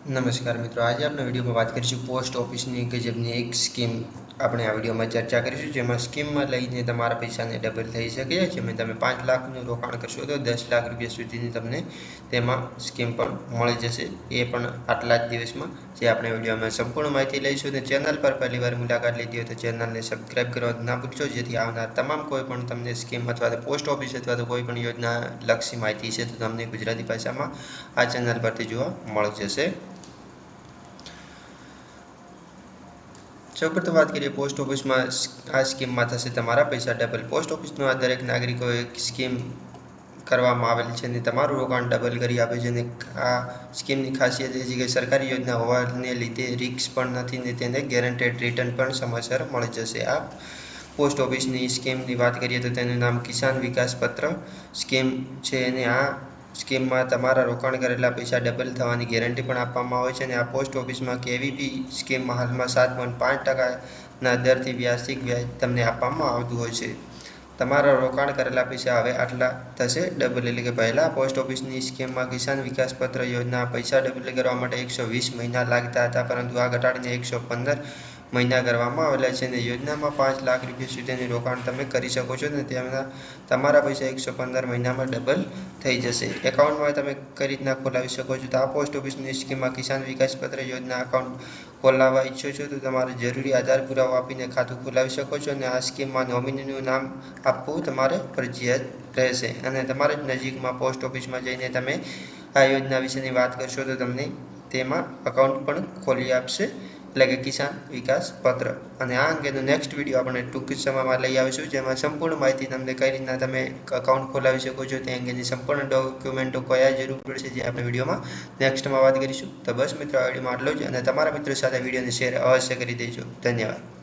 નમસ્કાર મિત્રો, આજે આપણે વિડીયોમાં વાત કરીશું પોસ્ટ ઓફિસની ગજબની એક સ્કીમ આપણે આ વિડીયોમાં ચર્ચા કરીશું, જેમાં સ્કીમમાં લઈને તમારા પૈસાને ડબલ થઈ શકે છે. જેમાં તમે 5 લાખનું રોકાણ કરશો તો 10 લાખ રૂપિયા સુધીની તમને તેમાં સ્કીમ પણ મળી જશે, એ પણ આટલા જ દિવસમાં. જે આપણે વિડીયોમાં સંપૂર્ણ માહિતી લઈશું. અને ચેનલ પર પહેલીવાર મુલાકાત લીધી હોય તો ચેનલને સબસ્ક્રાઈબ કરવા ના ભૂલશો, જેથી આવનાર તમામ કોઈ પણ તમને સ્કીમ અથવા તો પોસ્ટ ઓફિસ અથવા તો કોઈ પણ યોજના લક્ષી માહિતી છે તો તમને ગુજરાતી ભાષામાં આ ચેનલ પરથી જોવા મળી જશે. સૌપ્રથમ વાત કરીએ પોસ્ટ ઓફિસમાં. આ સ્કીમમાં થશે તમારા પૈસા ડબલ. પોસ્ટ ઓફિસમાં દરેક નાગરિકોએ એક સ્કીમ કરવામાં આવેલ છે અને તમારું રોકાણ ડબલ કરી આપે છે. અને આ સ્કીમની ખાસિયત એ છે કે સરકારી યોજના હોવાને લીધે રિસ્ક પણ નથી ને તેને ગેરંટેડ રિટર્ન પણ સમયસર મળી જશે. આ પોસ્ટ ઓફિસની સ્કીમની વાત કરીએ તો તેનું નામ કિસાન વિકાસ પત્ર સ્કીમ છે. અને આ સ્કીમમાં તમારા રોકાણ કરેલા પૈસા ડબલ થવાની ગેરંટી પણ આપવામાં આવે છે. અને આ પોસ્ટ ઓફિસમાં કેવીપી સ્કીમમાં હાલમાં 7.5% દરથી વ્યાજિક વ્યાજ તમને આપવામાં આવતું હોય છે. તમારા રોકાણ કરેલા પૈસા હવે આટલા થશે ડબલ. એટલે કે પહેલાં પોસ્ટ ઓફિસની સ્કીમમાં કિસાન વિકાસ પત્ર યોજના પૈસા ડબલ કરવા માટે 120 મહિના લાગતા હતા, પરંતુ આ ઘટાડીને 115 મહિના કરવામાં આવેલા છે. અને યોજનામાં 5 લાખ રૂપિયા સુધીનું રોકાણ તમે કરી શકો છો અને તમારા પૈસા 115 મહિનામાં ડબલ થઈ જશે. એકાઉન્ટમાં તમે કઈ રીતના ખોલાવી શકો છો? તો આ પોસ્ટ ઓફિસની સ્કીમમાં કિસાન વિકાસ પત્ર યોજના એકાઉન્ટ ખોલાવવા ઈચ્છો છો તો તમારે જરૂરી આધાર પુરાવો આપીને ખાતું ખોલાવી શકો છો. અને આ સ્કીમમાં નોમિનીનું નામ આપવું તમારે ફરજિયાત રહેશે. અને તમારે જ નજીકમાં પોસ્ટ ઓફિસમાં જઈને તમે આ યોજના વિશેની વાત કરશો તો તમને તેમાં એકાઉન્ટ પણ ખોલી આપશે, એટલે કે કિસાન વિકાસ પત્ર. અને આ અંગેનો નેક્સ્ટ વિડીયો આપણે ટૂંક સમયમાં લઈ આવીશું, જેમાં સંપૂર્ણ માહિતી તમને કઈ રીતના તમે એકાઉન્ટ ખોલાવી શકો છો તે અંગેની સંપૂર્ણ ડોક્યુમેન્ટો કયા જરૂર પડશે, જે આપણે વિડીયોમાં નેક્સ્ટમાં વાત કરીશું. તો બસ મિત્રો, આ વિડીયોમાં આટલું જ. અને તમારા મિત્રો સાથે વિડીયોને શેર અવશ્ય કરી દેજો. ધન્યવાદ.